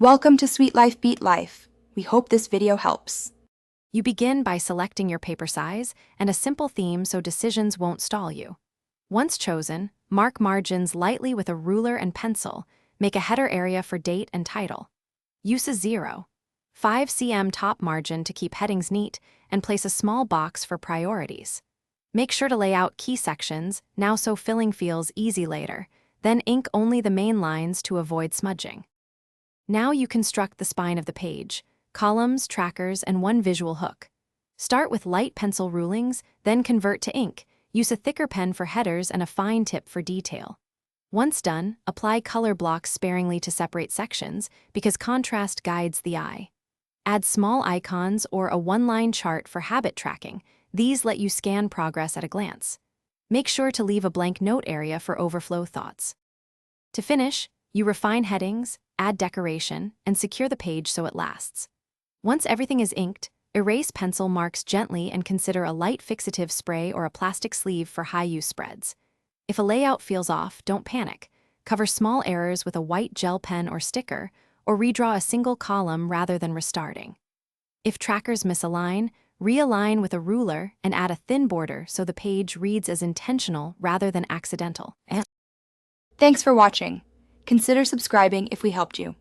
Welcome to Sweet Life Beat Life. We hope this video helps. You begin by selecting your paper size and a simple theme so decisions won't stall you. Once chosen, mark margins lightly with a ruler and pencil. Make a header area for date and title. Use a 0.5 cm top margin to keep headings neat and place a small box for priorities. Make sure to lay out key sections, now so filling feels easy later. Then ink only the main lines to avoid smudging. Now you construct the spine of the page, columns, trackers, and one visual hook. Start with light pencil rulings, then convert to ink. Use a thicker pen for headers and a fine tip for detail. Once done, apply color blocks sparingly to separate sections because contrast guides the eye. Add small icons or a one-line chart for habit tracking. These let you scan progress at a glance. Make sure to leave a blank note area for overflow thoughts. To finish, you refine headings, add decoration, and secure the page so it lasts. Once everything is inked, erase pencil marks gently and consider a light fixative spray or a plastic sleeve for high-use spreads. If a layout feels off, don't panic. Cover small errors with a white gel pen or sticker, or redraw a single column rather than restarting. If trackers misalign, realign with a ruler and add a thin border so the page reads as intentional rather than accidental. Thanks for watching. Consider subscribing if we helped you.